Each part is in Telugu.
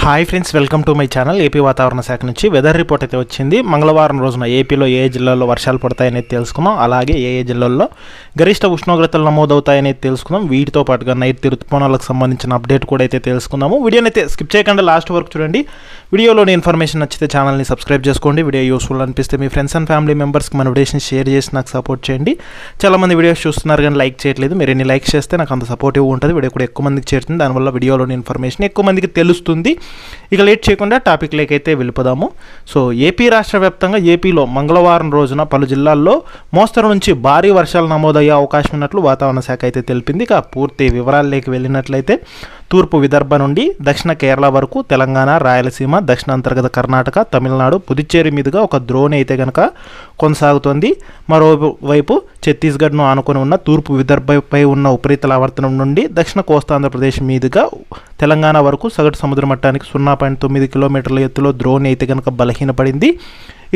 Hi friends, welcome to my channel. AP వాతావరణ శాఖ నుంచి వెదర్ రిపోర్ట్ అయితే వచ్చింది. మంగళవారం రోజున ఏపీలో ఏ జిల్లాల్లో వర్షాలు పడతాయనేది తెలుసుకుందాం. అలాగే ఏ జిల్లాల్లో గరిష్ట ఉష్ణోగ్రతలు నమోదవుతాయనేది తెలుసుకుందాం. వీటితో పాటుగా నైరుతి ఋతుపవనాలకు సంబంధించిన అప్డేట్ కూడా అయితే తెలుసుకుందాము. వీడియోని అయితే స్కిప్ చేయకుండా లాస్ట్ వరకు చూడండి. వీడియోలోని ఇన్ఫర్మేషన్ నచ్చితే ఛానల్ని సబ్స్క్రైబ్ చేసుకోండి. వీడియో యూస్ఫుల్ అనిపిస్తే మీ ఫ్రెండ్స్ అండ్ ఫ్యామిలీ మెంబర్స్కి మన వీడియోస్ని షేర్ చేసి నాకు సపోర్ట్ చేయండి. చాలామంది వీడియోస్ చూస్తున్నారు కానీ లైక్ చేయట్లేదు. మీరు ఎన్ని లైక్స్ చేస్తే నాకు అంత సపోర్టివ్ ఉంటుంది. వీడియో కూడా ఎక్కువ మందికి చేరుతుంది. దానివల్ల వీడియోలోని ఇన్ఫర్మేషన్ ఎక్కువ మందికి తెలుస్తుంది. ఇక లేట్ చేయకుండా టాపిక్ లేకైతే వెళ్ళిపోదాము. సో ఏపీ రాష్ట్ర వ్యాప్తంగా ఏపీలో మంగళవారం రోజున పలు జిల్లాల్లో మోస్తరు నుంచి భారీ వర్షాలు నమోదయ్యే అవకాశం ఉన్నట్లు వాతావరణ శాఖ అయితే తెలిపింది. ఇక పూర్తి వివరాల్లోకి వెళ్ళినట్లయితే తూర్పు విదర్భ నుండి దక్షిణ కేరళ వరకు, తెలంగాణ, రాయలసీమ, దక్షిణ అంతర్గత కర్ణాటక, తమిళనాడు, పుదుచ్చేరి మీదుగా ఒక ద్రోణి అయితే కనుక కొనసాగుతోంది. మరోవైపు ఛత్తీస్గఢ్ను ఆనుకొని ఉన్న తూర్పు విదర్భపై ఉన్న ఉపరితల ఆవర్తనం నుండి దక్షిణ కోస్తాంధ్రప్రదేశ్ మీదుగా తెలంగాణ వరకు సగటు సముద్ర మట్టానికి 0.9 కిలోమీటర్ల ఎత్తులో ద్రోణి అయితే కనుక బలహీనపడింది.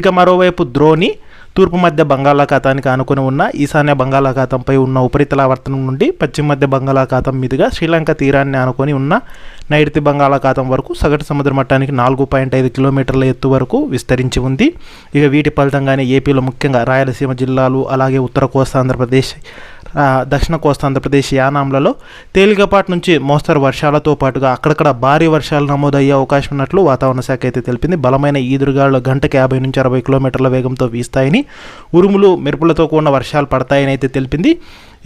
ఇక మరోవైపు ద్రోణి తూర్పు మధ్య బంగాళాఖాతానికి ఆనుకొని ఉన్న ఈశాన్య బంగాళాఖాతంపై ఉన్న ఉపరితల ఆవర్తనం నుండి పశ్చిమ మధ్య బంగాళాఖాతం మీదుగా శ్రీలంక తీరాన్ని ఆనుకొని ఉన్న నైరుతి బంగాళాఖాతం వరకు సగటు సముద్ర మట్టానికి 4.5 కిలోమీటర్ల ఎత్తు వరకు విస్తరించి ఉంది. ఇక వీటి ఫలితంగానే ఏపీలో ముఖ్యంగా రాయలసీమ జిల్లాలు, అలాగే ఉత్తర కోస్తాంధ్రప్రదేశ్, దక్షిణ కోస్తాంధ్రప్రదేశ్, యానాంలలో తేలికపాటి నుంచి మోస్తరు వర్షాలతో పాటుగా అక్కడక్కడ భారీ వర్షాలు నమోదయ్యే అవకాశం ఉన్నట్లు వాతావరణ శాఖ అయితే తెలిపింది. బలమైన ఈదురుగాలు గంటకి 50 నుంచి 60 కిలోమీటర్ల వేగంతో వీస్తాయని, ఉరుములు మెరుపులతో కూడిన వర్షాలు పడతాయని అయితే తెలిపింది.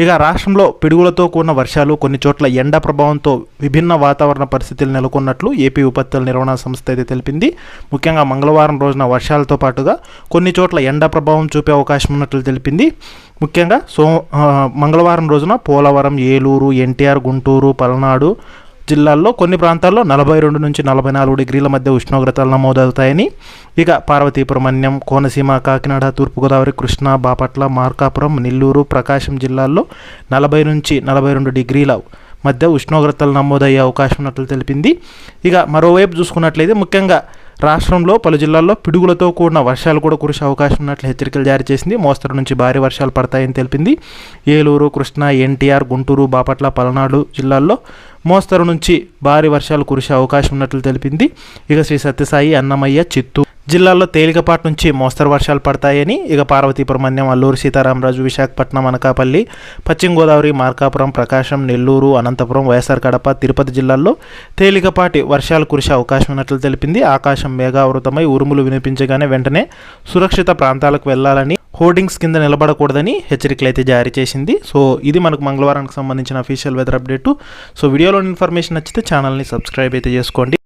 ఇక రాష్ట్రంలో పిడుగులతో కూడిన వర్షాలు, కొన్ని చోట్ల ఎండ ప్రభావంతో విభిన్న వాతావరణ పరిస్థితులు నెలకొన్నట్లు ఏపీ విపత్తుల నిర్వహణ సంస్థ అయితే తెలిపింది. ముఖ్యంగా మంగళవారం రోజున వర్షాలతో పాటుగా కొన్ని చోట్ల ఎండ ప్రభావం చూపే అవకాశం ఉన్నట్లు తెలిపింది. ముఖ్యంగా మంగళవారం రోజున పోలవరం, ఏలూరు, ఎన్టీఆర్, గుంటూరు, పల్నాడు జిల్లాల్లో కొన్ని ప్రాంతాల్లో 42 నుంచి 44 డిగ్రీల మధ్య ఉష్ణోగ్రతలు నమోదవుతాయని, ఇక పార్వతీపురం, మన్యం, కోనసీమ, కాకినాడ, తూర్పుగోదావరి, కృష్ణా, బాపట్ల, మార్కాపురం, నెల్లూరు, ప్రకాశం జిల్లాల్లో 40 నుంచి 42 డిగ్రీల మధ్య ఉష్ణోగ్రతలు నమోదయ్యే అవకాశం ఉన్నట్లు తెలిపింది. ఇక మరోవైపు చూసుకున్నట్లయితే ముఖ్యంగా రాష్ట్రంలో పలు జిల్లాల్లో పిడుగులతో కూడిన వర్షాలు కూడా కురిసే అవకాశం ఉన్నట్లు హెచ్చరికలు జారీ చేసింది. మోస్తరు నుంచి భారీ వర్షాలు పడతాయని తెలిపింది. ఏలూరు, కృష్ణా, ఎన్టీఆర్, గుంటూరు, బాపట్ల, పల్నాడు జిల్లాల్లో మోస్తరు నుంచి భారీ వర్షాలు కురిసే అవకాశం ఉన్నట్లు తెలిపింది. ఇక శ్రీ సత్యసాయి, అన్నమయ్య, చిత్తూరు జిల్లాల్లో తేలికపాటి నుంచి మోస్తరు వర్షాలు పడతాయని, ఇక పార్వతీపురం, మన్యం, అల్లూరు సీతారామరాజు, విశాఖపట్నం, అనకాపల్లి, పశ్చిమ గోదావరి, మార్కాపురం, ప్రకాశం, నెల్లూరు, అనంతపురం, వైఎస్ఆర్ కడప, తిరుపతి జిల్లాల్లో తేలికపాటి వర్షాలు కురిసే అవకాశం ఉన్నట్లు తెలిపింది. ఆకాశం మేఘావృతమై ఉరుములు వినిపించగానే వెంటనే సురక్షిత ప్రాంతాలకు వెళ్లాలని, హోర్డింగ్స్ కింద నిలబడకూడదని హెచ్చరికలు అయితే జారీ చేసింది. సో ఇది మనకు మంగళవారానికి సంబంధించిన అఫీషియల్ వెదర్ అప్డేట్. సో వీడియోలో ఇన్ఫర్మేషన్ నచ్చితే ఛానల్ని సబ్స్క్రైబ్ అయితే చేసుకోండి.